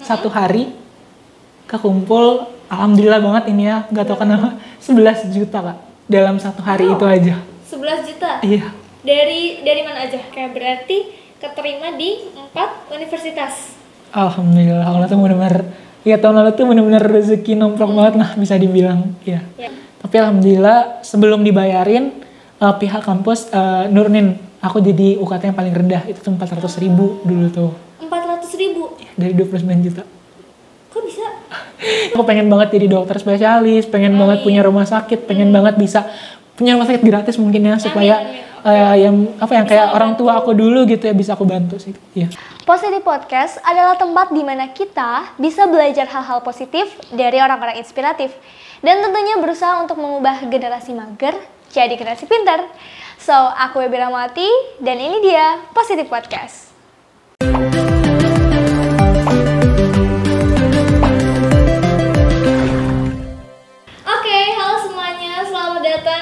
1 hari kekumpul, alhamdulillah banget ini ya, nggak tahu kenapa 11 juta Kak dalam 1 hari itu aja. 11 juta? Iya. Dari mana aja? Kayak berarti keterima di 4 universitas. Alhamdulillah, Allah tuh benar-benar, ya tahun lalu tuh benar-benar rezeki nomplok banget lah bisa dibilang. Iya. Ya. Tapi alhamdulillah sebelum dibayarin pihak kampus nurunin aku jadi UKT yang paling rendah, itu tuh 400.000 dulu tuh. 400.000? Ya, dari 29 juta. Kok bisa? Aku pengen banget jadi dokter spesialis, pengen banget punya rumah sakit, pengen banget bisa punya rumah sakit gratis mungkin ya, supaya yang kayak orang tua aku dulu gitu ya, bisa aku bantu sih. Iya. Positif Podcast adalah tempat di mana kita bisa belajar hal-hal positif dari orang-orang inspiratif dan tentunya berusaha untuk mengubah generasi mager jadi generasi pintar. So, aku Webi Ramawati dan ini dia Positif Podcast.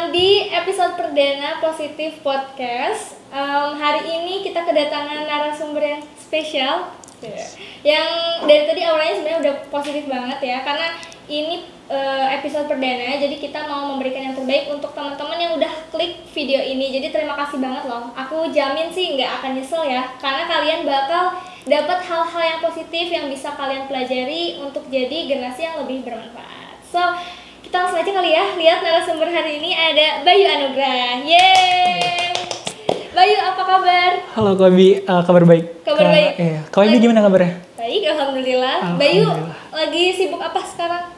Di episode perdana Positif Podcast, hari ini kita kedatangan narasumber yang spesial, yang dari tadi awalnya sebenarnya udah positif banget ya, karena ini episode perdana, jadi kita mau memberikan yang terbaik untuk teman-teman yang udah klik video ini. Jadi terima kasih banget loh, aku jamin sih nggak akan nyesel ya, karena kalian bakal dapat hal-hal yang positif yang bisa kalian pelajari untuk jadi generasi yang lebih bermanfaat. So, kita langsung aja kali ya, lihat narasumber hari ini ada Bayu Anugrah. Yeay! Bayu, apa kabar? Halo Kak Bi, kabar baik. Kabar baik. Iya. Kak Bi gimana kabarnya? Baik, alhamdulillah. Bayu, lagi sibuk apa sekarang?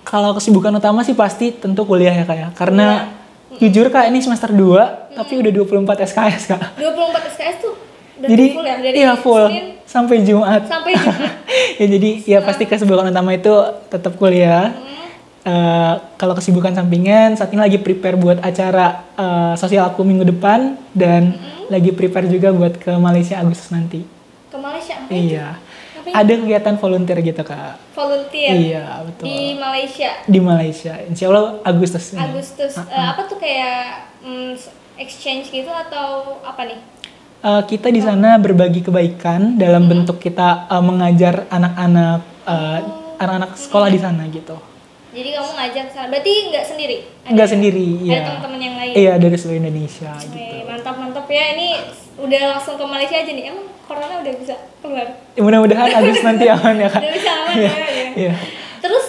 Kalau kesibukan utama sih pasti tentu kuliah ya Kak ya. Karena jujur Kak, ini semester 2, tapi udah 24 SKS Kak. 24 SKS tuh udah jadi, full ya? Dari iya full, Senin sampai Jumat. Sampai Jumat. Ya jadi ya pasti kesibukan utama itu tetap kuliah. Kalau kesibukan sampingan, saat ini lagi prepare buat acara sosial aku minggu depan dan lagi prepare juga buat ke Malaysia Agustus nanti. Ke Malaysia? Iya. Ada kegiatan volunteer gitu Kak. Volunteer? Iya betul. Di Malaysia? Di Malaysia, insya Allah Agustus. Agustus. Apa tuh kayak exchange gitu atau apa nih? Kita di sana berbagi kebaikan dalam bentuk kita mengajar anak-anak sekolah di sana gitu. Jadi kamu ngajak sana, berarti nggak sendiri? Nggak sendiri, iya. Ada teman-teman yang lain? Iya, dari seluruh Indonesia gitu. Mantap-mantap ya, ini udah langsung ke Malaysia aja nih, emang corona udah bisa keluar? Mudah-mudahan Agustus nanti aman ya Kak. Udah bisa aman ya. Iya. Terus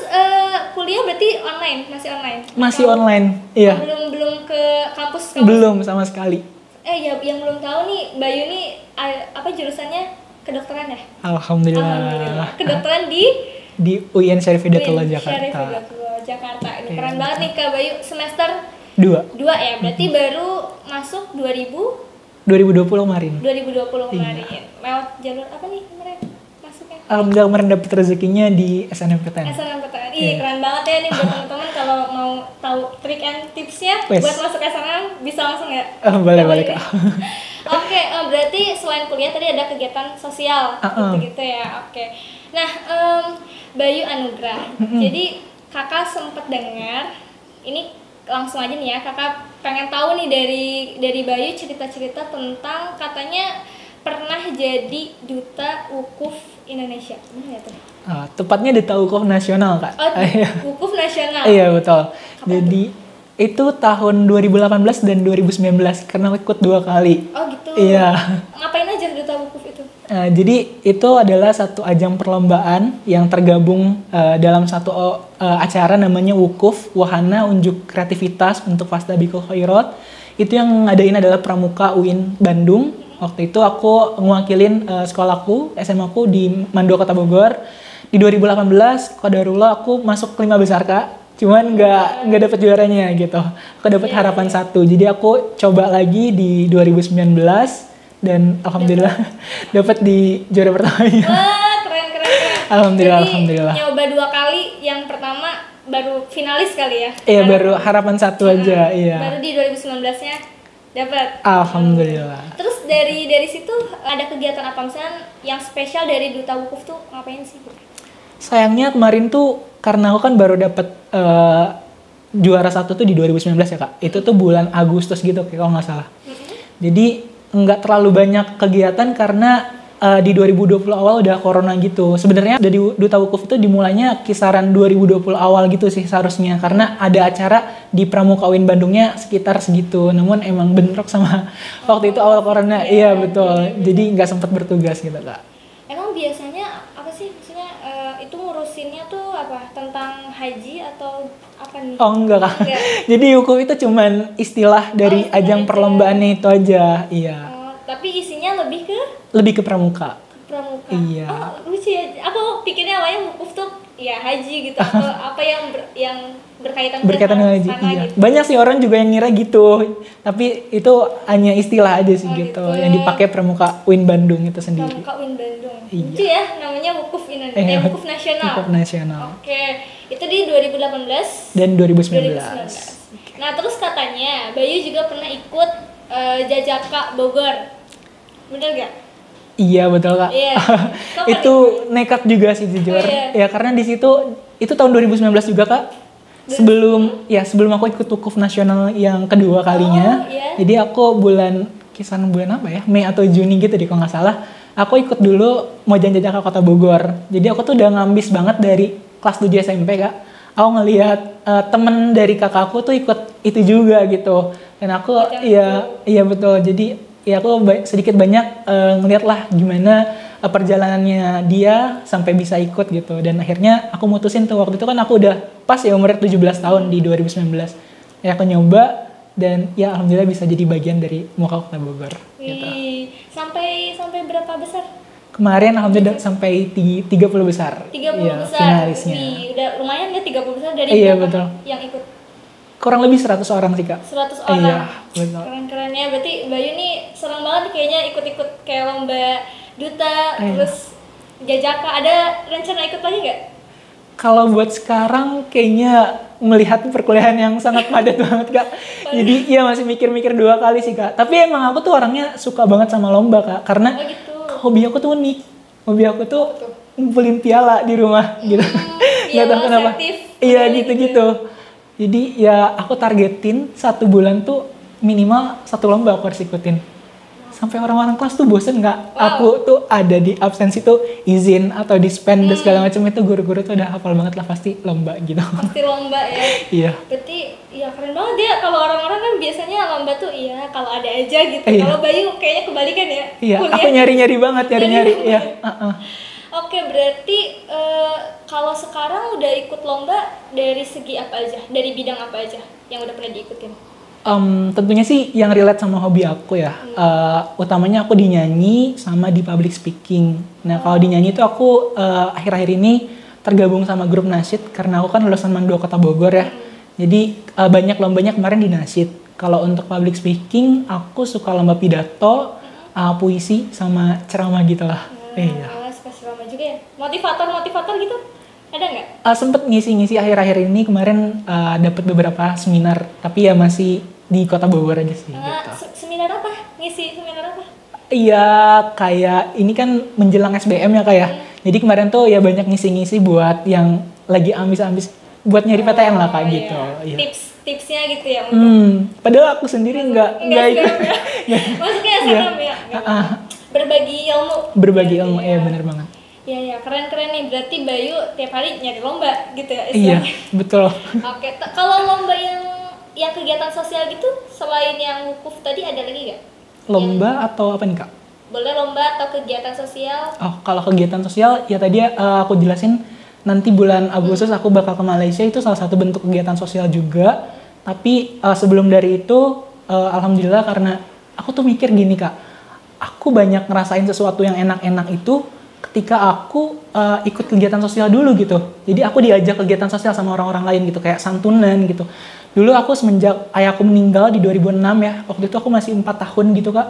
kuliah berarti online, masih online? Masih online, iya. Belum ke kampus? Belum sama sekali. Ya yang belum tahu nih, Bayu nih apa jurusannya kedokteran ya? Alhamdulillah. Kedokteran di UIN Syarif Hidayatullah Jakarta. Syarif Hidayatullah Jakarta. Ini keren banget nih Kak Bayu, semester 2 ya, berarti baru masuk 2020 kemarin. 2020 kemarin. Iya. Lewat jalur apa nih kemarin masuknya? Alhamdulillah kemarin dapet rezekinya di SNMPTN. SNMPTN. Keren banget ya nih buat teman-teman kalau mau tahu trik and tipsnya buat masuk SNM bisa langsung ya? Boleh Kak. Oke, berarti selain kuliah tadi ada kegiatan sosial gitu ya. Oke. Nah, Bayu Anugrah. Jadi kakak sempat dengar, ini langsung aja nih ya, kakak pengen tahu nih dari Bayu cerita-cerita tentang katanya pernah jadi duta wukuf Indonesia. Benar ya tuh? Tepatnya duta wukuf nasional Kak. Wukuf nasional? Iya betul. Kapan jadi itu tahun 2018 dan 2019 karena ikut 2 kali. Oh gitu? Iya. Ngapain aja duta wukuf itu? Jadi itu adalah satu ajang perlombaan yang tergabung dalam satu acara namanya Wukuf Wahana Unjuk Kreativitas untuk Fastabikul Khairat. Itu yang ngadain adalah Pramuka UIN Bandung. Waktu itu aku ngewakilin sekolahku, SMA aku di Mandua Kota Bogor. Di 2018 qadarullah aku masuk ke 5 besar Kak. Cuman nggak dapet juaranya gitu. Aku dapet harapan 1. Jadi aku coba lagi di 2019. Dan alhamdulillah dapat di juara pertamanya. Wah, keren. Alhamdulillah. Jadi, alhamdulillah. Nyoba 2 kali, yang pertama baru finalis kali ya? Iya, baru harapan 1 aja, iya. Baru di 2019-nya dapat. Alhamdulillah. Terus dari situ ada kegiatan apa misalnya yang spesial dari duta wukuf tuh ngapain sih? Sayangnya kemarin tuh karena aku kan baru dapat juara 1 tuh di 2019 ya Kak. Itu tuh bulan Agustus gitu kalau nggak salah. Jadi nggak terlalu banyak kegiatan karena di 2020 awal udah corona gitu. Sebenarnya dari Duta Wukuf itu dimulainya kisaran 2020 awal gitu sih seharusnya, karena ada acara di Pramuka UIN Bandungnya sekitar segitu. Namun emang bentrok sama waktu itu awal corona. Iya betul. Jadi nggak sempat bertugas gitu Kak. Emang biasanya apa sih maksudnya itu ngurusinnya tuh apa, tentang haji atau apa nih? Oh enggak Kak. Enggak. Jadi wukuf itu cuman istilah dari istilah ajang aja. perlombaannya itu aja. Iya. Tapi isinya Lebih ke pramuka. pramuka. Iya. Oh, lucu ya. Aku pikirnya awalnya wukuf tuh ya haji gitu atau apa yang berkaitan dengan haji. sana Iya. gitu. Banyak sih orang juga yang ngira gitu. Tapi itu hanya istilah aja sih Oh, gitu. gitu. Yang dipakai Pramuka UIN Bandung itu sendiri. Pramuka UIN Bandung. Iya. Lucu ya namanya wukuf Indonesia, wukuf nasional. Wukuf nasional. Oke, itu di 2018 Dan 2019. 2019. Nah, terus katanya Bayu juga pernah ikut Jajaka Bogor. Bener gak? Iya betul Kak. Iya. Kapan Itu nekat juga sih jujur. Oh, iya. Ya karena di situ itu tahun 2019 juga Kak. Sebelum aku ikut wukuf nasional yang kedua kalinya. Oh, iya. Jadi aku kisaran bulan apa ya? Mei atau Juni gitu deh kalau nggak salah. Aku ikut dulu mau Jajaka Kota Bogor. Jadi aku tuh udah ngambis banget dari kelas 7 SMP Kak. Aku ngelihat temen dari kakakku tuh ikut itu juga gitu. Dan aku iya betul. Jadi ya aku sedikit banyak ngeliat lah gimana perjalanannya dia sampai bisa ikut gitu. Dan akhirnya aku mutusin tuh, waktu itu kan aku udah pas ya umur 17 tahun di 2019. Ya aku nyoba dan ya alhamdulillah bisa jadi bagian dari Muka Kota Bogor gitu. Sampai berapa besar? Kemarin alhamdulillah sampai 30 besar. 30 ya, besar. finalisnya. Udah lumayan ya 30 besar dari Iya, berapa betul. yang ikut? Kurang lebih 100 orang sih Kak. 100 orang. Iya, betul. Keren-keren ya. Berarti Bayu nih seneng banget kayaknya ikut-ikut kayak lomba duta, Iya. terus Jajaka. Ada rencana ikut lagi nggak? Kalau buat sekarang kayaknya melihat perkuliahan yang sangat padat banget Kak. Jadi ya masih mikir-mikir 2 kali sih Kak. Tapi emang aku tuh orangnya suka banget sama lomba Kak. Karena Oh gitu. hobi aku tuh unik. Hobi aku tuh ngumpulin piala di rumah gitu. Nggak tahu piala kenapa. selektif. Iya Medali gitu-gitu. Jadi ya aku targetin 1 bulan tuh minimal 1 lomba aku harus ikutin. Sampai orang-orang kelas tuh bosen Kak. Wow. Aku tuh ada di absensi tuh izin atau dispen dan segala macam itu guru-guru tuh udah hafal banget lah pasti lomba gitu. Pasti lomba ya. Iya. Berarti ya keren banget ya. Kalau orang-orang kan biasanya lomba tuh iya kalau ada aja gitu. Iya. Kalau Bayu kayaknya kebalikan ya. Iya, Kuliah. aku nyari-nyari banget, nyari-nyari. Nyari-nyari. Iya, Oke, berarti kalau sekarang udah ikut lomba dari segi apa aja? Dari bidang apa aja yang udah pernah diikutin? Tentunya sih yang relate sama hobi aku ya. Utamanya aku di nyanyi sama di public speaking. Nah, kalau di nyanyi itu aku akhir-akhir ini tergabung sama grup nasyid karena aku kan lulusan Mandua Kota Bogor ya. Jadi banyak lombanya kemarin di nasyid. Kalau untuk public speaking, aku suka lomba pidato, puisi sama ceramah gitu lah. Iya. Suka ceramah juga ya. Motivator gitu ada nggak? Sempet ngisi-ngisi akhir-akhir ini kemarin dapat beberapa seminar, tapi ya masih di Kota Bogor aja sih. Gitu. Seminar apa? Ngisi seminar apa? Iya, kayak ini kan menjelang SBM ya kayak. Jadi kemarin tuh ya banyak ngisi-ngisi buat yang lagi ambis-ambis buat nyari PTN lah kayak gitu. Iya. Tipsnya gitu ya untuk Padahal aku sendiri nggak ikut. Masuknya Iya. SNM ya. Berbagi ilmu. Berbagi ilmu, ya benar banget. Iya, keren-keren nih. Berarti Bayu tiap hari nyari lomba gitu ya Iya, istilahnya. betul. Oke, kalau lomba yang kegiatan sosial gitu selain yang wukuf tadi ada lagi nggak? Lomba atau apa nih Kak? Boleh lomba atau kegiatan sosial? Oh, kalau kegiatan sosial ya tadi aku jelasin nanti bulan Agustus aku bakal ke Malaysia, itu salah satu bentuk kegiatan sosial juga. Tapi sebelum dari itu alhamdulillah karena aku tuh mikir gini Kak. Aku banyak ngerasain sesuatu yang enak-enak itu ketika aku ikut kegiatan sosial dulu gitu. Jadi aku diajak kegiatan sosial sama orang-orang lain gitu, kayak santunan gitu. Dulu aku semenjak ayahku meninggal di 2006 ya, waktu itu aku masih 4 tahun gitu Kak.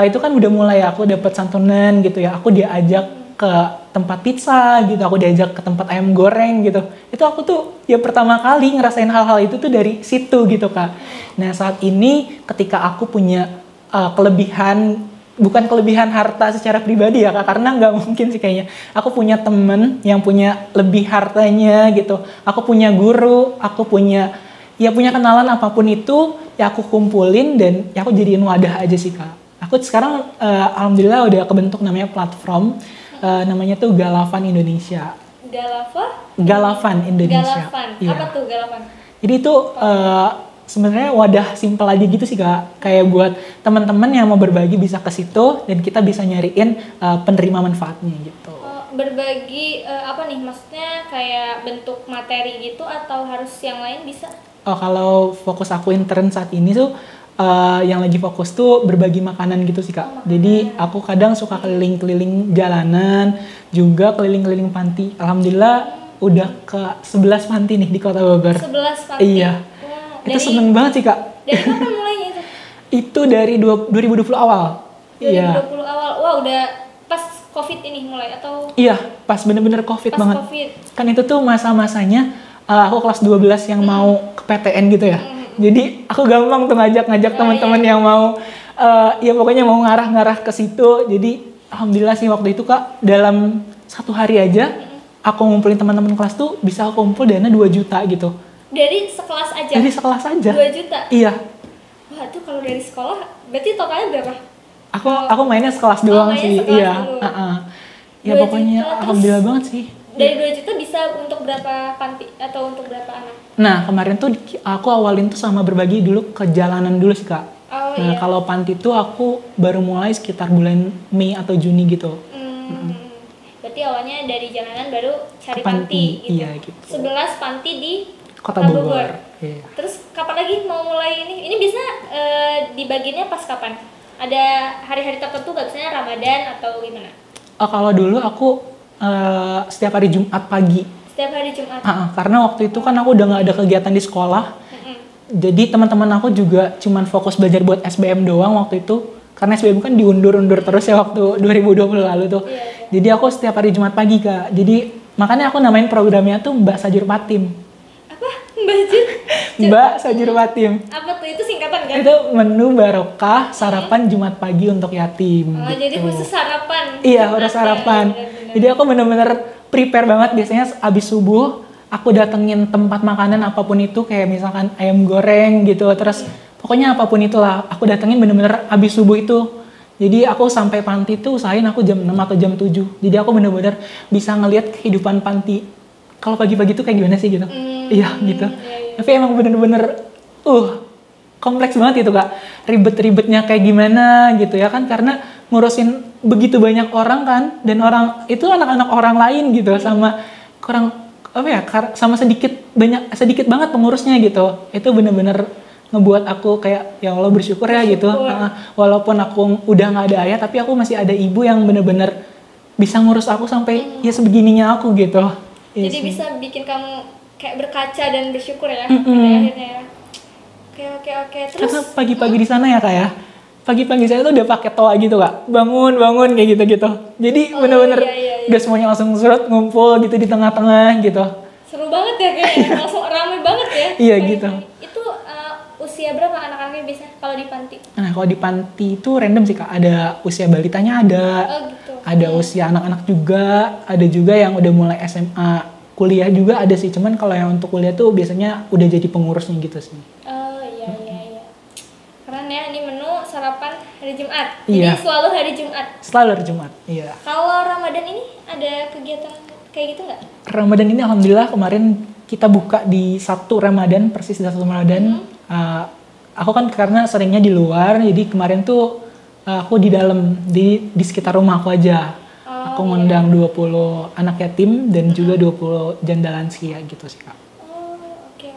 Itu kan udah mulai aku dapat santunan gitu ya. Aku diajak ke tempat pizza gitu, aku diajak ke tempat ayam goreng gitu. Itu aku tuh ya pertama kali ngerasain hal-hal itu tuh dari situ gitu Kak. Nah saat ini ketika aku punya kelebihan, bukan kelebihan harta secara pribadi ya Kak, karena nggak mungkin sih kayaknya. Aku punya temen yang punya lebih hartanya gitu. Aku punya guru, aku punya kenalan apapun itu, ya aku kumpulin dan ya aku jadiin wadah aja sih Kak. Aku sekarang alhamdulillah udah kebentuk namanya platform, namanya tuh Galavan Indonesia. Galavan Indonesia. Galavan. Iya. Apa tuh Galavan? Jadi itu sebenarnya wadah simpel aja gitu sih Kak. Kayak buat teman-teman yang mau berbagi bisa ke situ dan kita bisa nyariin penerima manfaatnya gitu. Berbagi apa nih? Maksudnya kayak bentuk materi gitu atau harus yang lain bisa? Oh, kalau fokus aku intern saat ini tuh yang lagi fokus tuh berbagi makanan gitu sih Kak. Jadi aku kadang suka keliling-keliling jalanan, juga keliling-keliling panti. Alhamdulillah udah ke 11 panti nih di Kota Bogor. 11 panti? Iya. Wah, Itu seneng banget sih Kak. Dari kapan mulainya itu? Itu dari 2020 awal. 2020 Iya. awal. Wah, udah pas COVID ini mulai atau? Iya, pas bener-bener COVID pas banget. COVID. Kan itu tuh masa-masanya aku kelas 12 yang mau ke PTN gitu ya. Jadi aku gampang tuh ngajak teman-teman yang mau ya pokoknya mau ngarah-ngarah ke situ. Jadi alhamdulillah sih waktu itu Kak, dalam 1 hari aja aku ngumpulin teman-teman kelas tuh bisa aku kumpul dana 2 juta gitu. Dari sekelas aja? Dari sekelas aja. 2 juta? Iya. Wah, itu kalau dari sekolah berarti totalnya berapa? Aku mainnya sekelas doang mainnya sih. sekelas iya. dulu. Ya 2 pokoknya juta, terus alhamdulillah banget sih. Dari 2 juta bisa untuk berapa panti atau untuk berapa anak? Nah kemarin tuh aku awalin tuh sama berbagi dulu ke jalanan dulu sih Kak. Oh, Nah iya. kalau panti tuh aku baru mulai sekitar bulan Mei atau Juni gitu. Berarti awalnya dari jalanan baru cari Ke panti, panti gitu. iya, gitu. 11 panti di Kota Bogor. Iya. Terus kapan lagi mau mulai ini? Ini bisa dibaginya pas kapan? Ada hari-hari tertentu nggak, misalnya Ramadan atau gimana? Oh, kalau dulu aku setiap hari Jumat pagi. Setiap hari Jumat. Karena waktu itu kan aku udah nggak ada kegiatan di sekolah. Jadi teman-teman aku juga cuman fokus belajar buat SBM doang waktu itu. Karena SBM kan diundur-undur terus ya waktu 2020 lalu tuh. Iya. Jadi aku setiap hari Jumat pagi Kak. Jadi makanya aku namain programnya tuh Mbak Sajur Patim. Apa? Baju? Mbak Sajur Patim. Apa tuh? Itu singkatan kan? Itu menu barokah sarapan Jumat pagi untuk yatim. Oh, gitu. jadi khusus sarapan. Iya, Jumat udah ya, sarapan. benar-benar. Jadi aku bener-bener prepare banget. Biasanya abis subuh aku datengin tempat makanan apapun itu, kayak misalkan ayam goreng gitu. Terus pokoknya apapun itulah aku datengin bener-bener abis subuh itu. Jadi aku sampai panti tuh usahain aku jam 6 atau jam 7. Jadi aku bener-bener bisa ngelihat kehidupan panti. Kalau pagi-pagi tuh kayak gimana sih gitu. Iya gitu. Iya. Tapi emang bener-bener kompleks banget itu Kak. Ribet-ribetnya kayak gimana gitu ya kan, karena ngurusin begitu banyak orang kan, dan orang itu anak-anak orang lain gitu, sama kurang apa ya, sama sedikit banget pengurusnya gitu. Itu bener-bener ngebuat aku kayak ya Allah bersyukur ya gitu. Walaupun aku udah nggak ada ayah, tapi aku masih ada ibu yang bener-bener bisa ngurus aku sampai ya sebegininya aku gitu. Jadi Yes. bisa bikin kamu kayak berkaca dan bersyukur ya pada akhirnya. Oke. Terus Karena pagi-pagi di sana ya Kak ya. Pagi-pagi saya tuh udah pakai toa gitu Kak. Bangun kayak gitu-gitu. Jadi bener-bener iya. udah semuanya langsung surut ngumpul gitu di tengah-tengah gitu. seru banget ya kayaknya, langsung ramai banget ya. Iya, pagi-pagi. gitu. Itu usia berapa anak-anaknya biasanya kalau di panti? Nah kalau di panti itu random sih Kak. Ada usia balitanya ada. Oh gitu. Ada usia anak-anak juga. Ada juga yang udah mulai SMA. Kuliah juga ada sih. Cuman kalau yang untuk kuliah tuh biasanya udah jadi pengurusnya gitu sih. Oh iya. Keren ya, ini menu sarapan hari Jumat. Iya. Jadi selalu hari Jumat. Selalu hari Jumat. Iya. Kalau Ramadan ini ada kegiatan kayak gitu nggak? Ramadan ini alhamdulillah kemarin kita buka di 1 Ramadan, persis di 1 Ramadan. Aku kan karena seringnya di luar, jadi kemarin tuh aku di dalam, di sekitar rumah aku aja. Aku ngundang 20 anak yatim dan juga 20 janda lansia gitu sih Kak. Oh oke.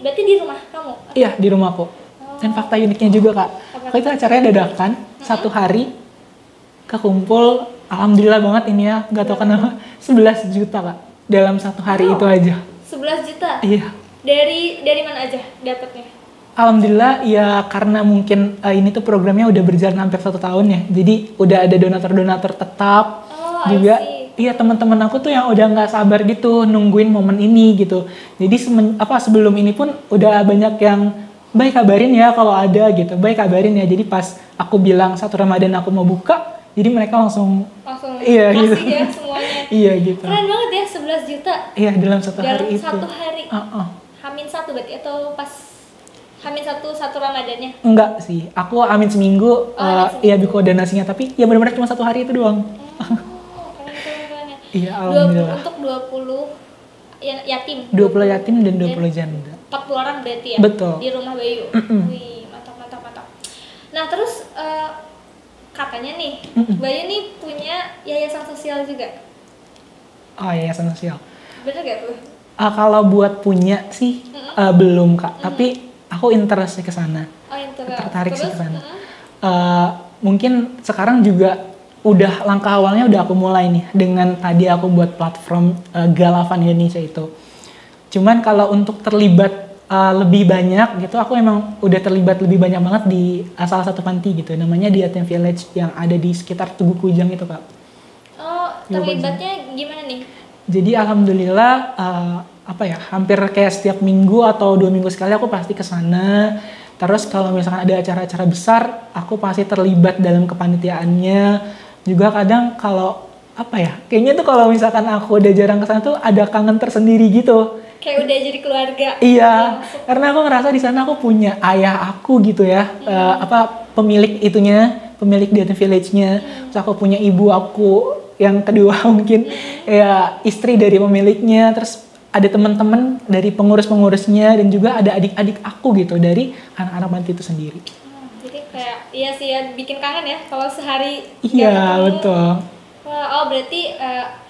Berarti di rumah kamu? Iya, di rumahku. Dan fakta uniknya juga Kak, waktu itu acaranya dadakan, 1 hari kekumpul, alhamdulillah banget ini ya, gak tau kenapa, 11 juta Kak, dalam 1 hari itu aja. 11 juta? Iya. Dari mana aja dapatnya? Alhamdulillah ya, karena mungkin ini tuh programnya udah berjalan hampir 1 tahun ya, jadi udah ada donatur-donatur tetap. Juga iya, teman-teman aku tuh yang udah nggak sabar gitu nungguin momen ini gitu. Jadi sebelum ini pun udah banyak yang baik kabarin ya kalau ada gitu, baik kabarin ya. Jadi pas aku bilang 1 Ramadan aku mau buka, jadi mereka langsung iya kasih gitu ya semuanya. Iya gitu. Keren banget ya, 11 juta Iya dalam 1 hari itu. dalam 1 hari. Hamin 1 berarti atau pas Satu Ramadannya. Enggak sih, aku amin seminggu, ya biko dan nasinya, tapi ya benar-benar cuma 1 hari itu doang. Keren. Iya, alhamdulillah. Untuk 20 yatim. 20 yatim dan 20 janda. 40 orang berarti ya? Betul. Di rumah Bayu. Wih, mantap. Nah, terus katanya nih, Bayu nih punya yayasan sosial juga. Oh, yayasan sosial. Bener gak tuh? Kalau buat punya sih belum Kak, tapi aku interest ke sana. Oh, interest. Tertarik sih ke sana. Mungkin sekarang juga udah langkah awalnya udah aku mulai nih dengan tadi aku buat platform Galavan Indonesia itu. Cuman kalau untuk terlibat lebih banyak gitu, aku emang udah terlibat lebih banyak banget di salah satu panti gitu, namanya di Yatim Village yang ada di sekitar Tugu Kujang itu Kak. Oh, terlibatnya gimana nih? Jadi alhamdulillah hampir kayak setiap minggu atau 2 minggu sekali aku pasti ke sana. Terus kalau misalkan ada acara-acara besar, aku pasti terlibat dalam kepanitiaannya. Juga kadang kalau kayaknya tuh kalau misalkan aku udah jarang ke sana tuh ada kangen tersendiri gitu. Kayak udah jadi keluarga. Iya, karena aku ngerasa di sana aku punya ayah aku gitu ya, pemilik di Yatim Village-nya. Terus aku punya ibu aku yang kedua mungkin ya istri dari pemiliknya, terus ada teman-teman dari pengurus-pengurusnya, dan juga ada adik-adik aku gitu dari anak-anak panti itu sendiri. Jadi kayak iya sih ya, bikin kangen ya kalau sehari. Iya betul. Wah, berarti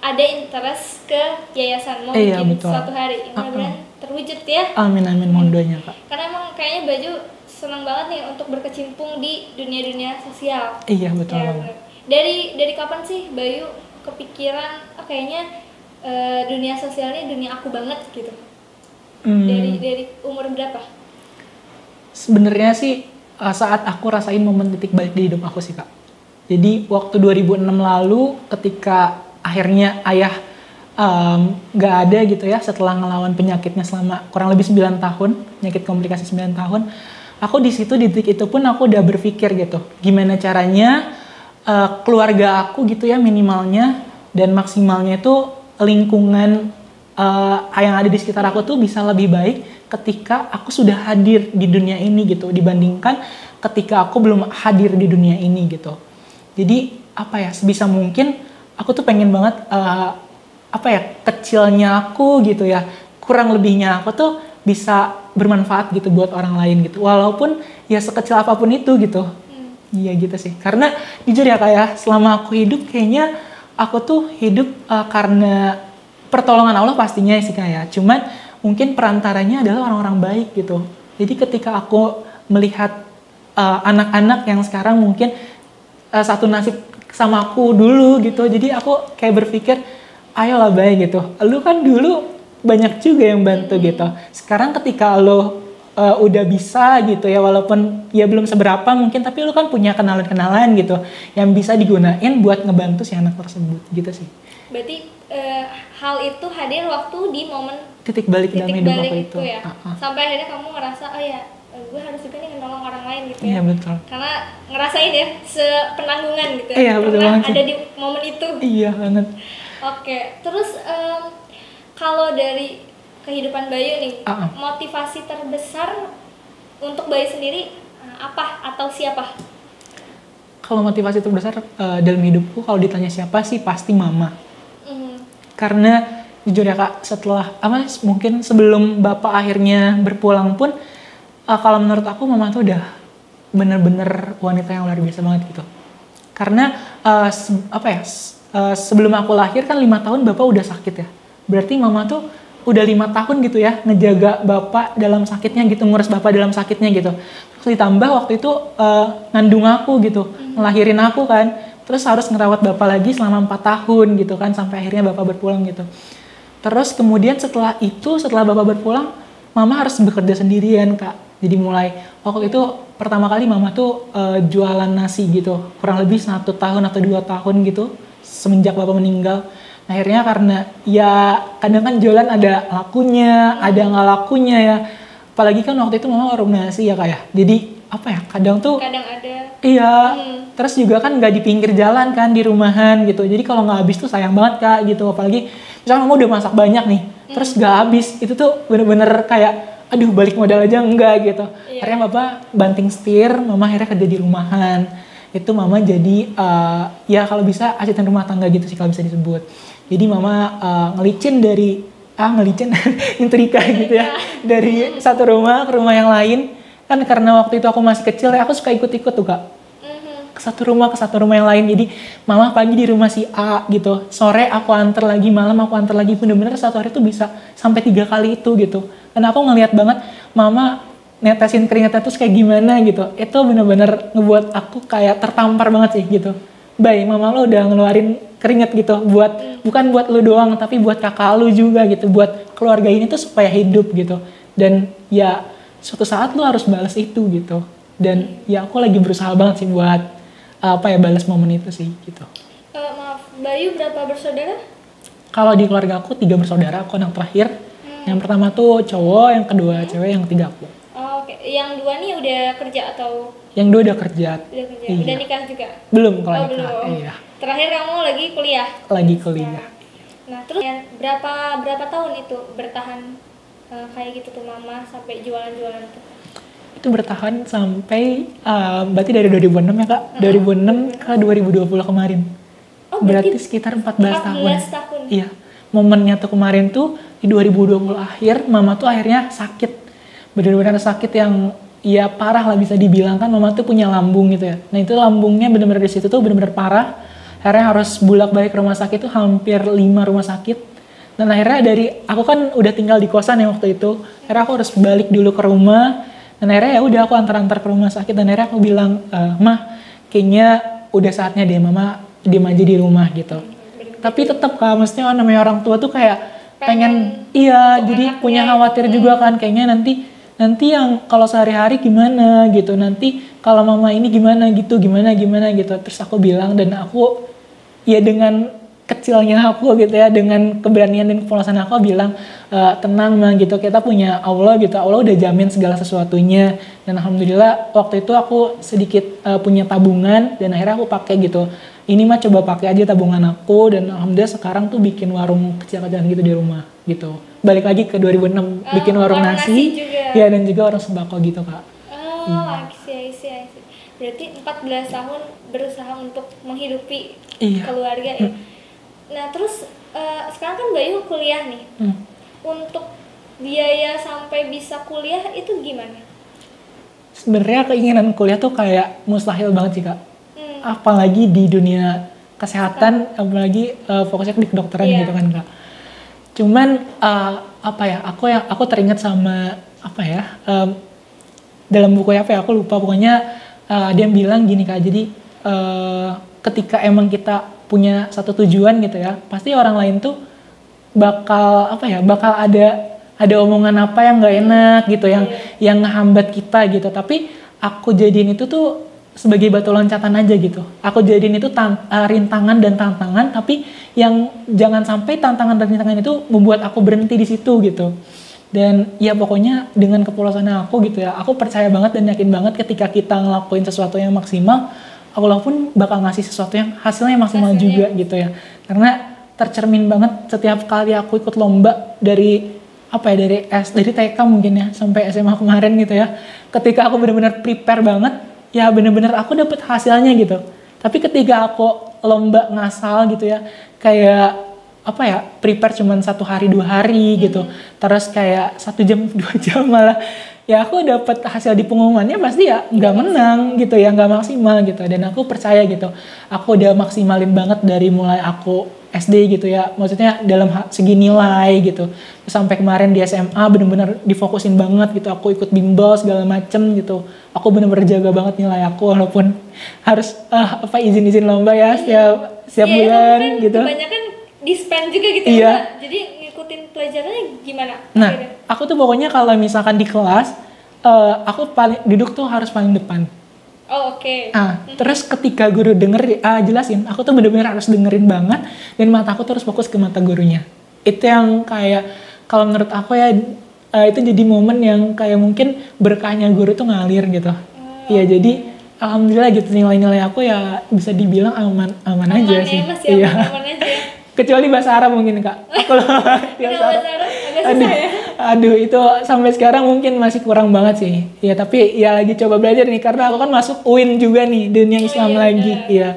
ada interest ke yayasan mau Iya, bikin betul. suatu hari. Mudah-mudahan terwujud ya. Amin mohon doanya Kak. Karena emang kayaknya Baju senang banget nih untuk berkecimpung di dunia-dunia sosial. Iya betul. Ya, dari kapan sih Bayu kepikiran kayaknya dunia sosial ini dunia aku banget gitu? Dari umur berapa? Sebenarnya sih saat aku rasain momen titik balik di hidup aku sih Kak. Jadi waktu 2006 lalu ketika akhirnya ayah gak ada gitu ya, setelah ngelawan penyakitnya selama kurang lebih 9 tahun, penyakit komplikasi 9 tahun, aku di situ di titik itu pun aku udah berpikir gitu, gimana caranya keluarga aku gitu ya minimalnya dan maksimalnya itu lingkungan yang ada di sekitar aku tuh bisa lebih baik ketika aku sudah hadir di dunia ini gitu, dibandingkan ketika aku belum hadir di dunia ini gitu. Jadi sebisa mungkin aku tuh pengen banget kecilnya aku gitu ya, kurang lebihnya aku tuh bisa bermanfaat gitu buat orang lain gitu, walaupun ya sekecil apapun itu gitu. Iya gitu sih, karena jujur ya Kak ya, selama aku hidup kayaknya aku tuh hidup karena pertolongan Allah pastinya sih Kak ya, cuman mungkin perantaranya adalah orang-orang baik gitu. Jadi ketika aku melihat anak-anak yang sekarang mungkin satu nasib sama aku dulu gitu, jadi aku kayak berpikir ayolah baik gitu, lu kan dulu banyak juga yang bantu gitu, sekarang ketika lu udah bisa gitu ya, walaupun ya belum seberapa mungkin, tapi lu kan punya kenalan-kenalan gitu yang bisa digunain buat ngebantu si anak tersebut gitu sih. Berarti hal itu hadir waktu di momen titik balik dalam hidup aku itu ya? Sampai akhirnya kamu ngerasa gue harus juga nih nolong orang lain gitu ya. Iya betul. Karena ngerasain ya sepenanggungan gitu ya. Iya betul banget. Ada di momen itu. Iya banget. Oke, terus kalau dari kehidupan Bayu nih, motivasi terbesar untuk Bayu sendiri apa atau siapa? Kalau motivasi terbesar dalam hidupku, kalau ditanya siapa sih pasti mama. Karena jujur ya Kak, setelah mungkin sebelum bapak akhirnya berpulang pun, kalau menurut aku mama tuh udah bener-bener wanita yang luar biasa banget gitu. Karena sebelum aku lahir kan 5 tahun bapak udah sakit ya. Berarti mama tuh udah 5 tahun gitu ya ngejaga bapak dalam sakitnya gitu, ngurus bapak dalam sakitnya gitu. Terus ditambah waktu itu ngandung aku gitu, ngelahirin aku kan. Terus harus ngerawat bapak lagi selama 4 tahun gitu kan, sampai akhirnya bapak berpulang gitu. Terus kemudian setelah bapak berpulang, mama harus bekerja sendirian Kak. Jadi mulai waktu itu pertama kali mama tuh jualan nasi gitu, kurang lebih 1 tahun atau 2 tahun gitu semenjak bapak meninggal. Akhirnya karena ya kadang kan jualan ada lakunya, ada nggak lakunya ya. Apalagi kan waktu itu mama warung nasi ya Kak ya. Jadi kadang ada. Iya. Terus juga kan nggak di pinggir jalan kan, di rumahan gitu. Jadi kalau nggak habis tuh sayang banget Kak gitu. Apalagi misalnya mama udah masak banyak nih, terus nggak habis, itu tuh bener-bener kayak aduh balik modal aja enggak gitu. Iya. Akhirnya papa banting setir, mama akhirnya kerja di rumahan. Itu mama jadi ya kalau bisa asisten rumah tangga gitu sih kalau bisa disebut. Jadi mama ngelicin nyetrika gitu ya, dari satu rumah ke rumah yang lain. Kan karena waktu itu aku masih kecil ya, aku suka ikut-ikut tuh Kak. Ke satu rumah yang lain. Jadi mama pagi di rumah si A gitu, sore aku antar lagi, malam aku antar lagi. Bener-bener satu hari tuh bisa sampai 3 kali itu gitu. Dan aku ngeliat banget mama netesin keringatnya terus kayak gimana gitu. Itu bener-bener ngebuat aku kayak tertampar banget sih gitu. Baik, mama lo udah ngeluarin keringat gitu bukan buat lu doang tapi buat kakak lu juga gitu, buat keluarga ini tuh supaya hidup gitu. Dan ya suatu saat lu harus balas itu gitu. Dan ya aku lagi berusaha banget sih buat balas momen itu sih gitu. Maaf, Bayu berapa bersaudara? Kalau di keluarga aku 3 bersaudara, aku anak terakhir. Yang pertama tuh cowok, yang kedua cewek, yang ketiga aku. Oh, oke. Yang 2 nih udah kerja atau? Yang 2 udah kerja. Udah kerja. Iya. Udah nikah juga? Belum kalau nikah. Belum. Iya. Terakhir kamu lagi kuliah? Lagi kuliah. Nah, terus berapa tahun itu bertahan kayak gitu tuh mama sampai jualan-jualan tuh? Itu bertahan sampai berarti dari 2006 ya Kak. 2006 ke 2020 kemarin. Oh, berarti sekitar 14 tahun. 14 tahun. Iya. Momennya tuh kemarin tuh di 2020 akhir, mama tuh akhirnya sakit. Benar-benar sakit yang ya parah lah bisa dibilang, kan mama tuh punya lambung gitu ya. Nah itu lambungnya benar-benar di situ tuh benar-benar parah. Akhirnya harus bolak-balik ke rumah sakit tuh hampir 5 rumah sakit. Dan akhirnya aku kan udah tinggal di kosan ya waktu itu. Akhirnya aku harus balik dulu ke rumah. Dan akhirnya ya udah aku antar-antar ke rumah sakit. Dan akhirnya aku bilang, Mah kayaknya udah saatnya deh mama diem aja di rumah gitu. Tapi tetap Kak, maksudnya namanya orang tua tuh kayak pengen iya, jadi punya khawatir juga kan kayaknya nanti yang kalau sehari-hari gimana gitu, nanti kalau mama ini gimana gitu. Terus aku bilang, dan aku ya dengan kecilnya aku gitu ya, dengan keberanian dan kepolosan aku bilang, tenang Mah gitu, kita punya Allah gitu, Allah udah jamin segala sesuatunya. Dan alhamdulillah waktu itu aku sedikit punya tabungan, dan akhirnya aku pakai gitu. Ini mah coba pakai aja tabungan aku, dan alhamdulillah sekarang tuh bikin warung kecil-kecilan gitu di rumah gitu. Balik lagi ke 2006, bikin warung nasi ya, dan juga warung sembako gitu Kak. I see. Berarti 14 tahun berusaha untuk menghidupi keluarga ya. Nah terus sekarang kan Bayu kuliah nih. Untuk biaya sampai bisa kuliah itu gimana? Sebenarnya keinginan kuliah tuh kayak mustahil banget sih Kak. Apalagi di dunia kesehatan, apalagi fokusnya di kedokteran gitu kan Kak. Cuman aku teringat sama dalam buku aku lupa, pokoknya dia bilang gini Kak, jadi ketika emang kita punya satu tujuan gitu ya, pasti orang lain tuh bakal ada omongan apa yang nggak enak gitu, yang ngehambat kita gitu. Tapi aku jadiin itu tuh sebagai batu loncatan aja gitu. Aku jadiin itu rintangan dan tantangan, tapi yang jangan sampai tantangan dan rintangan itu membuat aku berhenti di situ gitu. Dan ya pokoknya dengan kepolosannya aku gitu ya, aku percaya banget dan yakin banget ketika kita ngelakuin sesuatu yang maksimal, Allah pun bakal ngasih sesuatu yang hasilnya maksimal juga gitu ya. Karena tercermin banget setiap kali aku ikut lomba dari TK mungkin ya sampai SMA kemarin gitu ya. Ketika aku benar-benar prepare banget, ya bener-bener aku dapet hasilnya gitu. Tapi ketika aku lomba ngasal gitu ya, kayak prepare cuman 1 hari 2 hari gitu, terus kayak 1 jam 2 jam malah, ya aku dapet hasil di pengumumannya pasti ya nggak menang gitu ya, nggak maksimal gitu. Dan aku percaya gitu, aku udah maksimalin banget dari mulai aku SD gitu ya, maksudnya dalam segi nilai gitu. Terus sampai kemarin di SMA bener-bener difokusin banget gitu, aku ikut bimbel segala macem gitu. Aku bener-bener jaga banget nilai aku, walaupun harus izin-izin lomba ya setiap bulan kan gitu. Kebanyakan di-spend juga gitu ya, jadi ngikutin pelajarannya gimana? Nah, aku tuh pokoknya kalau misalkan di kelas, aku duduk tuh harus paling depan. Oh, oke. Terus ketika guru jelasin, aku tuh bener-bener harus dengerin banget, dan mata aku terus fokus ke mata gurunya. Itu yang kayak, kalau menurut aku ya, itu jadi momen yang kayak mungkin berkahnya guru tuh ngalir gitu. Ya jadi alhamdulillah gitu, nilai-nilai aku ya bisa dibilang aman aja sih. Iya. Aman aja. Kecuali bahasa Arab mungkin Kak. Aku Kalau bahasa Arab agak Aduh, susah ya. aduh itu sampai sekarang mungkin masih kurang banget sih. Ya tapi ya lagi coba belajar nih karena aku kan masuk UIN juga nih dunia Islam iya, lagi. benar. Iya.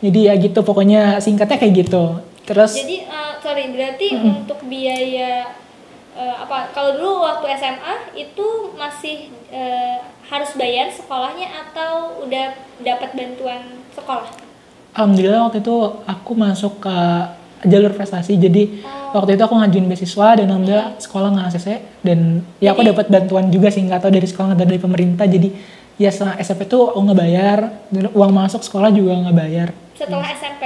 Jadi ya gitu pokoknya singkatnya kayak gitu. Terus Jadi berarti untuk biaya kalau dulu waktu SMA itu masih harus bayar sekolahnya atau udah dapat bantuan sekolah? alhamdulillah waktu itu aku masuk ke jalur prestasi. Jadi waktu itu aku ngajuin beasiswa dan alhamdulillah sekolah nggak ACC dan ya aku Jadi- dapat bantuan juga sih nggak tahu dari sekolah atau dari pemerintah. Jadi ya setelah SMP tuh aku nggak bayar, dan uang masuk sekolah juga nggak bayar. Setelah SMP?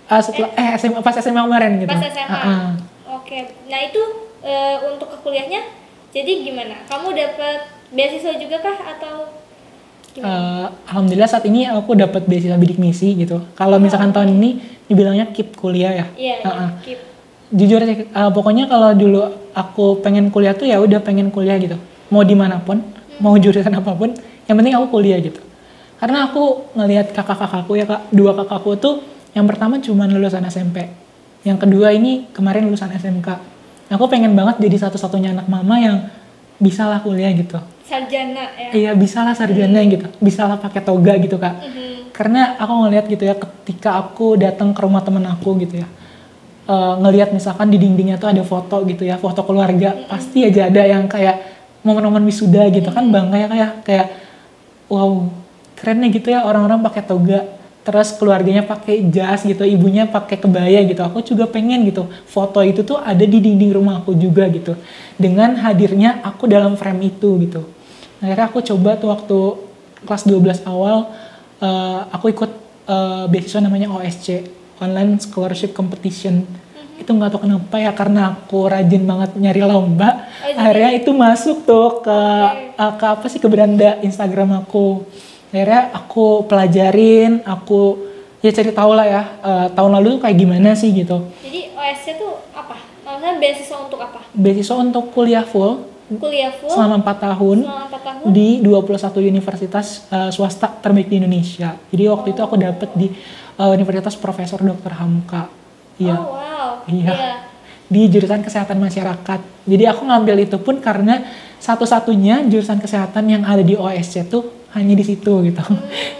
Setelah SMA pas SMA kemarin gitu. Pas SMA? Ah. Oke, nah itu untuk ke kuliahnya jadi gimana? Kamu dapat beasiswa juga kah atau gimana? Alhamdulillah saat ini aku dapat beasiswa bidik misi gitu. Kalau misalkan tahun ini dibilangnya keep kuliah ya. Iya, keep. Jujur sih, pokoknya kalau dulu aku pengen kuliah tuh ya udah pengen kuliah gitu. Mau dimanapun, mau jurusan apapun, yang penting aku kuliah gitu. Karena aku ngelihat kakak-kakakku ya Kak, dua kakakku tuh yang pertama cuma lulusan SMP. Yang kedua ini kemarin lulusan SMK. Aku pengen banget jadi satu-satunya anak mama yang bisa lah kuliah gitu. Sarjana ya? Iya bisa lah sarjana gitu, bisa lah pakai toga gitu Kak. Karena aku ngelihat gitu ya ketika aku datang ke rumah temen aku gitu ya, ngelihat misalkan di dindingnya tuh ada foto gitu ya, foto keluarga, pasti aja ada yang kayak momen-momen wisuda gitu kan, bangga ya kayak wow kerennya gitu ya orang-orang pakai toga, terus keluarganya pakai jas gitu, ibunya pakai kebaya gitu. Aku juga pengen gitu foto itu tuh ada di dinding rumah aku juga gitu, dengan hadirnya aku dalam frame itu gitu. Akhirnya aku coba tuh waktu kelas 12 awal, aku ikut beasiswa namanya OSC, Online Scholarship Competition. Itu nggak tahu kenapa ya, karena aku rajin banget nyari lomba, akhirnya itu masuk tuh ke apa sih, ke beranda Instagram aku. Akhirnya aku pelajarin, aku ya cari tahu lah ya tahun lalu tuh kayak gimana sih gitu. Jadi OSC tuh apa? Maksudnya beasiswa untuk apa? Beasiswa untuk kuliah full Kuliah full selama 4 tahun. selama 4 tahun? Di 21 universitas swasta terbaik di Indonesia. Jadi waktu itu aku dapet di Universitas Profesor Dr. Hamka. Iya. Oh wow. Iya. Di jurusan kesehatan masyarakat. Jadi aku ngambil itu pun karena satu-satunya jurusan kesehatan yang ada di OSC tuh hanya di situ gitu.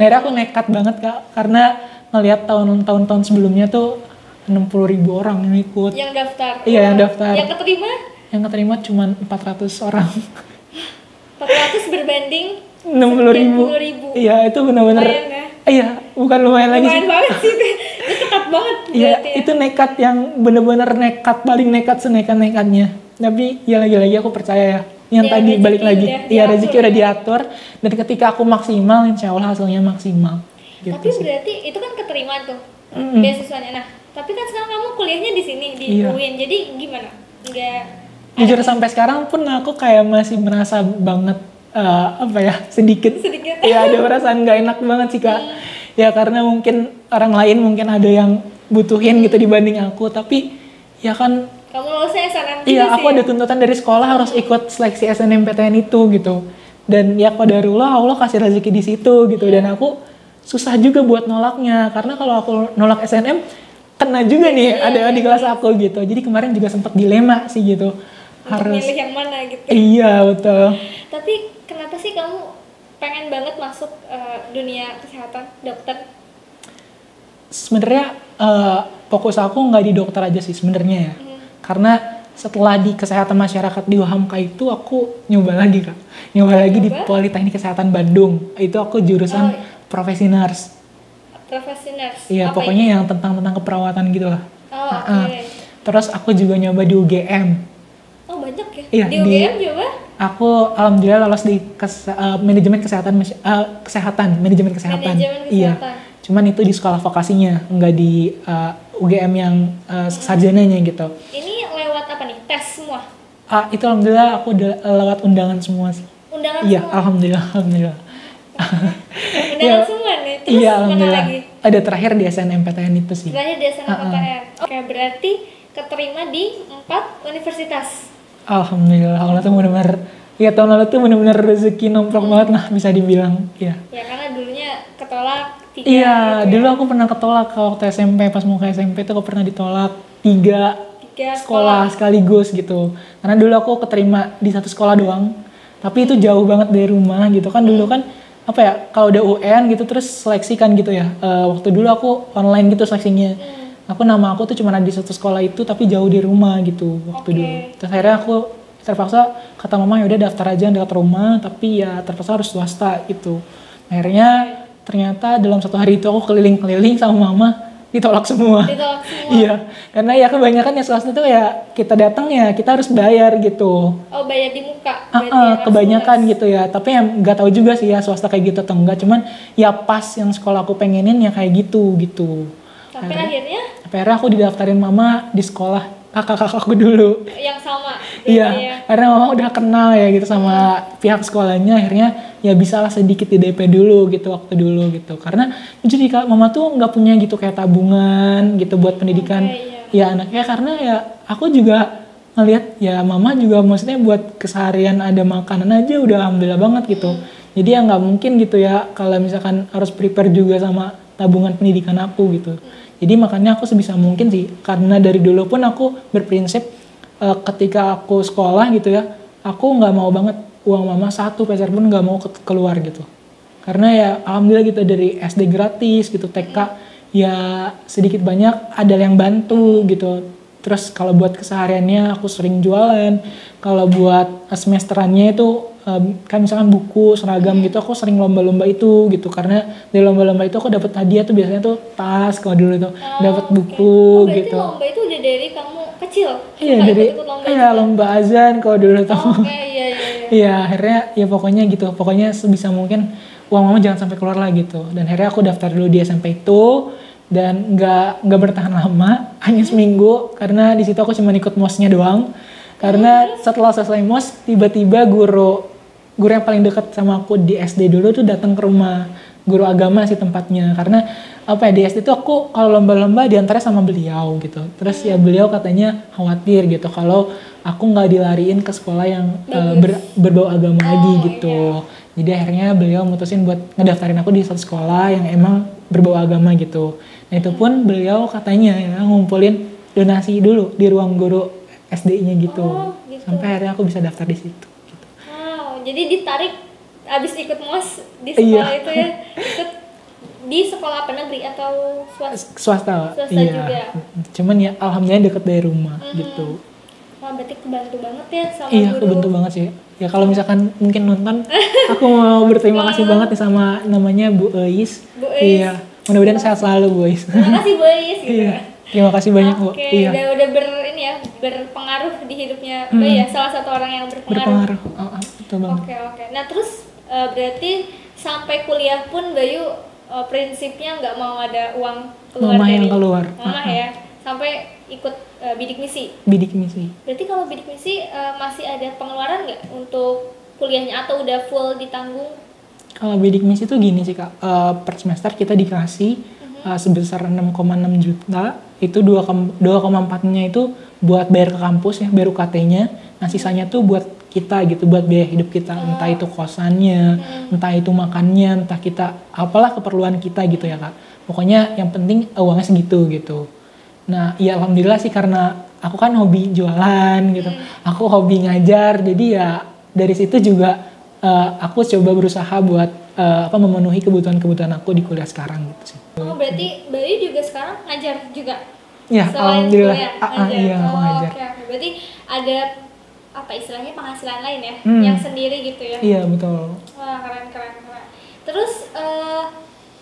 Akhirnya aku nekat banget Kak, karena ngelihat tahun-tahun sebelumnya tuh 60.000 orang yang ikut. Yang daftar? Iya, yang daftar. Yang keterima? Yang keterima cuma 400 orang. 400 berbanding 60.000. Iya, itu benar-benar. Lumayan ya? Iya, bukan lumayan lagi sih. Lumayan banget sih. Itu ketat banget Iya, berarti ya. itu nekat yang bener-bener nekat, paling nekat senekat-nekatnya. Tapi ya lagi-lagi aku percaya ya. Yang Ya, tadi rezeki balik lagi, udah iya diatur rezeki udah ya. diatur. Dan ketika aku maksimal, insya Allah hasilnya maksimal. Gitu Tapi sih. berarti itu kan keterima tuh Mm-mm. beasiswanya. Nah, tapi kan sekarang kamu kuliahnya di sini di Iya. UIN. Jadi gimana? Enggak Jujur sampai sekarang pun aku kayak masih merasa banget apa ya, sedikit. sedikit. Iya, ada perasaan nggak enak banget sih Kak. Ya karena mungkin orang lain mungkin ada yang butuhin gitu dibanding aku. Tapi ya kan. Kamu lulusnya SNM juga Iya, sih. aku ada tuntutan dari sekolah harus ikut seleksi SNMPTN itu gitu. Dan ya qadarullah Allah kasih rezeki di situ gitu. Dan aku susah juga buat nolaknya karena kalau aku nolak SNM kena juga nih ada di kelas aku gitu. Jadi kemarin juga sempat dilema sih gitu. Untuk Harus milih yang mana gitu. Iya, betul. Tapi kenapa sih kamu pengen banget masuk dunia kesehatan, dokter? Sebenarnya fokus aku nggak di dokter aja sih sebenarnya ya. Karena setelah di kesehatan masyarakat di Hamka itu aku nyoba lagi Kak. Nyoba lagi di Politeknik Kesehatan Bandung. Itu aku jurusan profesi nurse. Profesi nurse? Iya, Apa pokoknya itu? yang tentang keperawatan gitu lah. Oh, oke. Terus aku juga nyoba di UGM. Oh, banyak ya? Iya, di UGM juga? Aku alhamdulillah lolos di manajemen kesehatan. Manajemen Iya. kesehatan. Cuman itu di sekolah vokasinya, enggak di UGM yang sarjananya gitu. Ini lewat apa nih? Tes semua? Itu alhamdulillah aku udah lewat undangan semua sih. Undangan Iya, semua? alhamdulillah. Undangan Iya. semua nih? Terus Iya, mana alhamdulillah. lagi? Ada terakhir di SNMPTN itu sih. Terakhir di SNMPTN. Oke, berarti keterima di 4 universitas. Alhamdulillah, Allah tuh benar-benar, ya tahun lalu tuh benar-benar rezeki nomplok banget lah bisa dibilang. Iya. Ya karena dulunya ketolak 3 Iya, gitu dulu ya? aku pernah ketolak waktu SMP, pas mau ke SMP tuh aku pernah ditolak 3 3 sekolah sekaligus gitu. Karena dulu aku keterima di satu sekolah doang, tapi itu jauh banget dari rumah gitu kan. Dulu kan apa ya, kalau udah UN gitu terus seleksi kan gitu ya. Waktu dulu aku online gitu seleksinya. Nama aku tuh cuma ada di satu sekolah itu tapi jauh di rumah gitu waktu Oke. dulu. Terus akhirnya aku terpaksa kata mama ya udah daftar aja yang dekat rumah, tapi ya terpaksa harus swasta gitu. Akhirnya ternyata dalam satu hari itu aku keliling-keliling sama mama, ditolak semua. Ditolak semua. Iya, karena ya kebanyakan ya swasta tuh ya kita datang ya kita harus bayar gitu. Oh, bayar di muka berarti ya, langsung Kebanyakan harus- gitu ya. Tapi yang nggak tahu juga sih ya swasta kayak gitu atau enggak. Cuman ya pas yang sekolah aku pengenin ya kayak gitu. Tapi akhirnya Akhirnya aku didaftarin mama di sekolah kakak-kakakku dulu. yang sama Iya, berarti ya. karena mama udah kenal ya gitu sama pihak sekolahnya, akhirnya ya bisa lah sedikit di DP dulu gitu waktu dulu gitu. Karena jadi kak mama tuh nggak punya gitu kayak tabungan gitu buat pendidikan Oke, ya anaknya, karena ya aku juga ngelihat ya mama juga maksudnya buat keseharian ada makanan aja udah alhamdulillah banget gitu. Jadi ya nggak mungkin gitu ya kalau misalkan harus prepare juga sama tabungan pendidikan aku gitu. Jadi makanya aku sebisa mungkin sih, karena dari dulu pun aku berprinsip ketika aku sekolah gitu ya, aku nggak mau banget uang mama satu peser pun nggak mau keluar gitu. Karena ya alhamdulillah gitu dari SD gratis gitu, TK ya sedikit banyak ada yang bantu gitu. Terus kalau buat kesehariannya aku sering jualan. Kalau buat semesterannya itu kan misalkan buku, seragam gitu aku sering lomba-lomba itu gitu. Karena dari lomba-lomba itu aku dapat hadiah tuh biasanya tuh tas kalau dulu tuh dapat buku Oh, berarti gitu. lomba itu udah dari kamu kecil? Iya Suka dari ikut-ikut lomba iya juga? lomba azan kalau dulu tuh. Oh, oke, iya. Iya akhirnya ya pokoknya gitu. Pokoknya sebisa mungkin uang mama jangan sampai keluar lah gitu. Dan akhirnya aku daftar dulu di SMP itu dan nggak bertahan lama, hanya seminggu karena di situ aku cuma ikut mosnya doang. Karena setelah selesai mos tiba-tiba guru yang paling dekat sama aku di SD dulu tuh datang ke rumah, guru agama sih tempatnya. Karena apa ya di SD tuh aku kalau lomba-lomba diantaranya sama beliau gitu. Terus ya beliau katanya khawatir gitu kalau aku nggak dilariin ke sekolah yang berbau agama lagi gitu. Jadi akhirnya beliau mutusin buat ngedaftarin aku di satu sekolah yang emang berbau agama gitu. Nah itu pun beliau katanya ya ngumpulin donasi dulu di ruang guru SD-nya gitu. Oh, gitu. Sampai akhirnya aku bisa daftar di situ. Gitu. Wow, jadi ditarik abis ikut mos di Iya. sekolah itu ya, ikut di sekolah apa, negeri atau swasta? Swasta, Swasta iya. juga. Cuman ya alhamdulillah deket dari rumah gitu. Wah, berarti kebantu banget ya sama Iya, guru. kebentuk banget sih. Ya kalau misalkan mungkin nonton, aku mau berterima kasih banget nih sama namanya Bu Eis. Bu Eis. Iya, mudah-mudahan sehat selalu Bu Eis. Terima kasih Boys gitu. Iya, terima kasih banyak Bu. Oke, Iya, udah ini ya, berpengaruh di hidupnya Mbak ya, salah satu orang yang berpengaruh. berpengaruh. Betul banget. Oke. Nah terus berarti sampai kuliah pun Bayu prinsipnya nggak mau ada uang keluar Mama dari yang keluar. Mama ya, sampai ikut bidik misi. Bidik misi. Berarti kalau bidik misi masih ada pengeluaran nggak untuk kuliahnya atau udah full ditanggung? Kalau bidik misi tuh gini sih Kak, per semester kita dikasih sebesar 6,6 juta, itu 2,4-nya itu buat bayar ke kampus ya, bayar UKT-nya. Nah sisanya tuh buat kita gitu, buat biaya hidup kita, entah itu kosannya, entah itu makannya, entah kita apalah keperluan kita gitu ya Kak. Pokoknya yang penting uangnya segitu gitu. Nah ya alhamdulillah sih karena aku kan hobi jualan gitu, aku hobi ngajar, jadi ya dari situ juga aku coba berusaha buat memenuhi kebutuhan aku di kuliah sekarang gitu sih. Oh berarti Bayu juga sekarang ngajar juga? Ya Selain alhamdulillah. kuliah, Iya aku ngajar. Oke. Berarti ada apa istilahnya penghasilan lain ya, yang sendiri gitu ya? Iya betul. Wah keren. Terus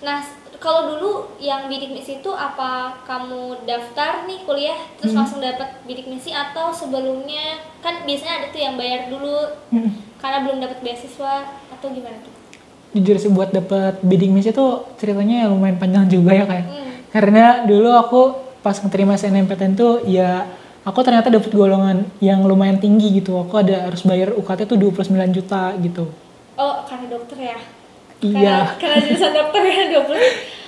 nah kalau dulu yang bidik misi itu apa kamu daftar nih kuliah terus langsung dapat bidik misi, atau sebelumnya kan biasanya ada tuh yang bayar dulu karena belum dapat beasiswa, atau gimana tuh? Jujur sih buat dapat bidik misi tuh ceritanya ya lumayan panjang juga ya kayak. Karena dulu aku pas ngeterima SNMPTN tuh ya aku ternyata dapat golongan yang lumayan tinggi gitu. Aku harus bayar UKT tuh 29 juta gitu. Oh karena dokter ya? Iya. Karena jurusan dokter ya 20.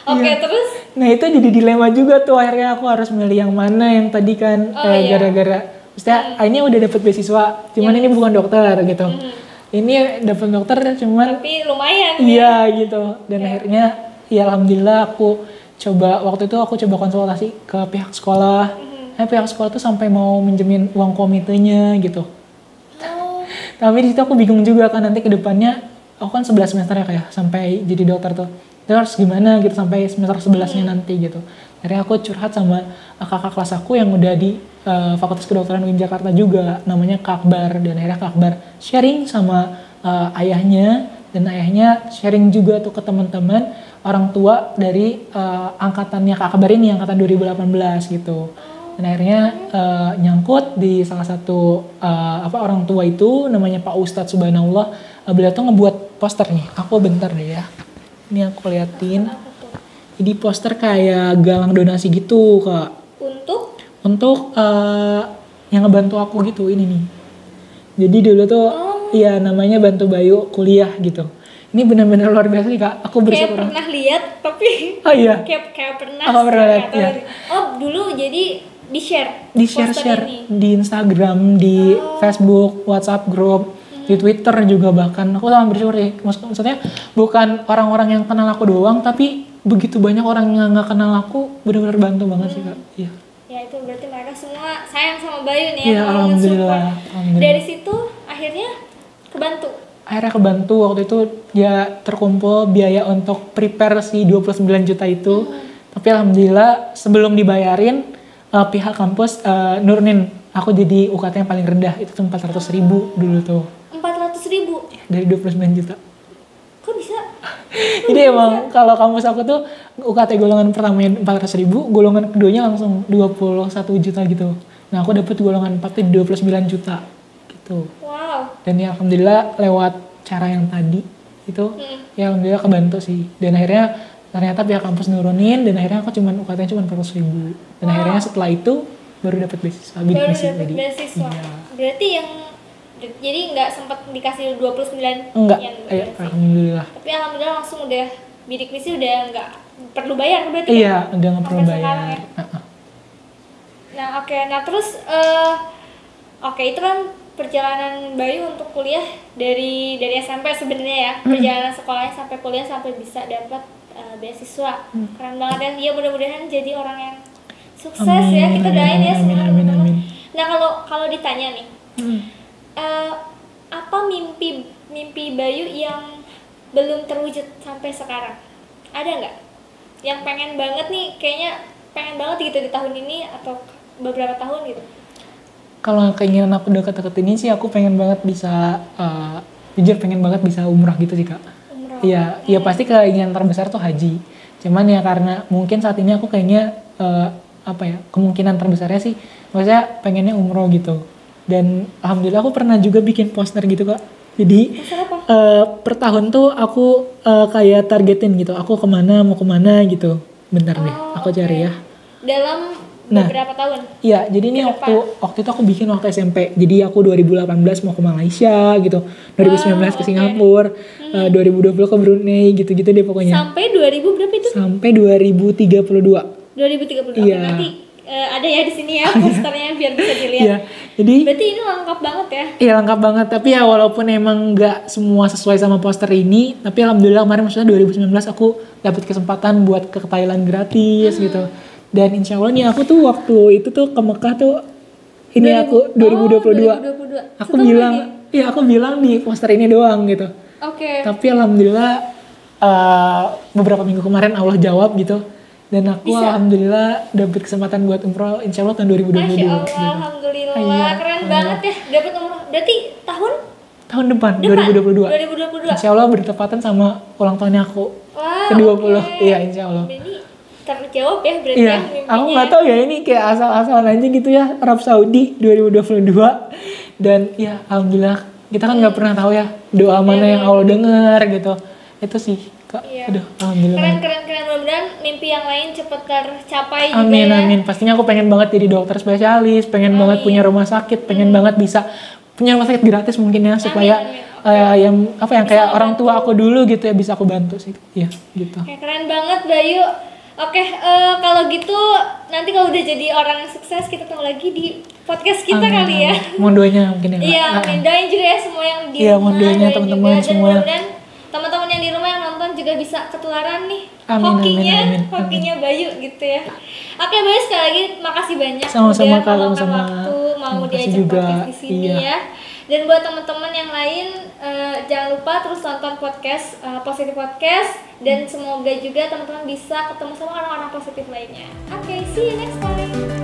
Oke, Iya. terus? Nah itu jadi dilema juga tuh, akhirnya aku harus milih yang mana, yang tadi kan iya. gara-gara maksudnya ini udah dapat beasiswa, cuman ini bukan dokter gitu. Ini dapat dokter cuman Tapi lumayan iya gitu. Dan akhirnya Ya alhamdulillah aku waktu itu aku coba konsultasi ke pihak sekolah. Pihak sekolah tuh sampai mau minjemin uang komitenya gitu. Tapi di situ aku bingung juga kan nanti ke depannya aku kan 11 semester ya kayak sampai jadi dokter tuh. Terus gimana gitu sampai semester 11-nya nanti gitu. Akhirnya aku curhat sama kakak kelas aku yang udah di Fakultas Kedokteran UIN Jakarta juga, namanya Kak Akbar. Dan akhirnya Kak Akbar sharing sama ayahnya, dan ayahnya sharing juga tuh ke teman-teman orang tua dari angkatannya Kak Akbar ini, angkatan 2018 gitu. Dan akhirnya nyangkut di salah satu orang tua itu, namanya Pak Ustadz Subhanallah. Beliau tuh ngebuat poster nih, aku bentar deh ya. Ini aku liatin. Jadi poster kayak galang donasi gitu Kak. Untuk yang ngebantu aku gitu, ini nih. Jadi dulu tuh ya namanya Bantu Bayu Kuliah gitu. Ini benar-benar luar biasa sih Kak. Aku bersyukur. Kayak pernah lihat tapi iya. kayak pernah. Pernah lihat ya. Dulu jadi di share di Instagram, di Facebook, WhatsApp group, di Twitter juga bahkan. Aku sangat bersyukur ya. Maksudnya bukan orang-orang yang kenal aku doang, tapi begitu banyak orang yang nggak kenal aku benar-benar bantu banget sih Kak. Iya. Ya itu berarti mereka semua sayang sama Bayu nih ya. Alhamdulillah. Dari situ akhirnya kebantu waktu itu ya terkumpul biaya untuk prepare si 29 juta itu. Tapi alhamdulillah sebelum dibayarin pihak kampus nurunin aku jadi UKT yang paling rendah, itu tuh 400.000 dulu tuh. 400.000 dari 29 juta. Kok bisa? Jadi emang kalau kampus aku tuh UKT golongan pertamanya 400.000, golongan keduanya langsung 21 juta gitu. Nah aku dapet golongan 4 tuh 29 juta gitu. Wow. Dan ya alhamdulillah lewat cara yang tadi itu ya alhamdulillah kebantu sih. Dan akhirnya ternyata pihak kampus nurunin, dan akhirnya aku UKT-nya cuma 400.000. Dan akhirnya setelah itu baru dapat beasiswa. Beasiswa. Iya. Berarti yang jadi nggak sempat dikasih 29? Enggak, alhamdulillah. Tapi alhamdulillah langsung udah bidik misi udah nggak perlu bayar berarti. Iya, udah nggak perlu bayar. Ya? Nah oke. Nah terus itu kan perjalanan Bayu untuk kuliah dari SMP sebenarnya ya. Perjalanan sekolahnya sampai kuliah sampai bisa dapat beasiswa. Keren banget ya. Dia mudah-mudahan jadi orang yang sukses. Amin, ya. Kita doain ya semua teman-teman. Nah kalau ditanya nih, apa mimpi Bayu yang belum terwujud sampai sekarang? Ada nggak? Yang pengen banget nih, kayaknya pengen banget gitu di tahun ini atau beberapa tahun gitu? Kalau keinginan aku deket-deket ini sih aku pengen banget bisa, jujur pengen banget bisa umrah gitu sih Kak. Iya, ya pasti keinginan terbesar tuh haji. Cuman ya karena mungkin saat ini aku kayaknya kemungkinan terbesarnya sih, maksudnya pengennya umroh gitu. Dan alhamdulillah aku pernah juga bikin poster gitu Kak. Jadi per tahun tuh aku kayak targetin gitu, aku mau kemana gitu. Bentar deh, aku cari ya. Dalam beberapa tahun? Iya, jadi ini waktu itu aku bikin waktu SMP. Jadi aku 2018 mau ke Malaysia gitu, 2019 ke Singapura, 2020 ke Brunei gitu-gitu deh pokoknya. Sampai 2000 berapa itu? Sampai 2032. 2032. Iya. Nanti ada ya di sini ya posternya biar bisa dilihat. Iya. Jadi berarti ini lengkap banget ya? Iya lengkap banget, tapi ya walaupun emang nggak semua sesuai sama poster ini, tapi alhamdulillah kemarin maksudnya 2019 aku dapat kesempatan buat ke Thailand gratis gitu. Dan insya Allah nih aku tuh waktu itu tuh ke Mekah tuh ini aku 2022. Aku bilang di poster ini doang gitu. Oke. Tapi alhamdulillah beberapa minggu kemarin Allah jawab gitu. Dan aku alhamdulillah dapat kesempatan buat umroh insya Allah tahun 2022. Masya Allah, gitu. alhamdulillah. Iya, keren banget ya dapat umroh. Berarti tahun depan 2022. Insya Allah bertepatan sama ulang tahunnya aku ke-20. Iya insya Allah. Ini terjawab ya berarti iya, mimpinya. Aku nggak tahu ya ini kayak asal-asalan aja gitu ya, Arab Saudi 2022. Dan ya alhamdulillah kita kan nggak pernah tahu ya doa mana yang Allah dengar gitu. Itu sih Kak. Iya. Aduh alhamdulillah. Keren. Mudah-mudahan mimpi yang lain cepat tercapai juga. Amin. Pastinya aku pengen banget jadi dokter spesialis, pengen banget punya rumah sakit, pengen banget bisa punya rumah sakit gratis mungkin ya, supaya yang kayak orang tua aku dulu gitu ya bisa aku bantu sih. Iya gitu. Keren banget Bayu. Oke, kalau gitu nanti kalau udah jadi orang yang sukses kita ketemu lagi di podcast kita kali ya. Mohon doanya mungkin ya. Iya, doain juga ya semua yang di rumah. Iya, mohon doanya teman-teman semua. Dan teman-teman yang di rumah yang nonton juga bisa ketularan nih hokinya Bayu gitu ya. Oke Bayu, sekali lagi makasih banyak Sama-sama, udah Kak, meluangkan sama-sama. waktu mau Makasih diajak juga. podcast di sini Iya. ya. Dan buat teman-teman yang lain jangan lupa terus tonton podcast Positif Podcast, dan semoga juga teman-teman bisa ketemu sama orang-orang positif lainnya. Oke, see you next time.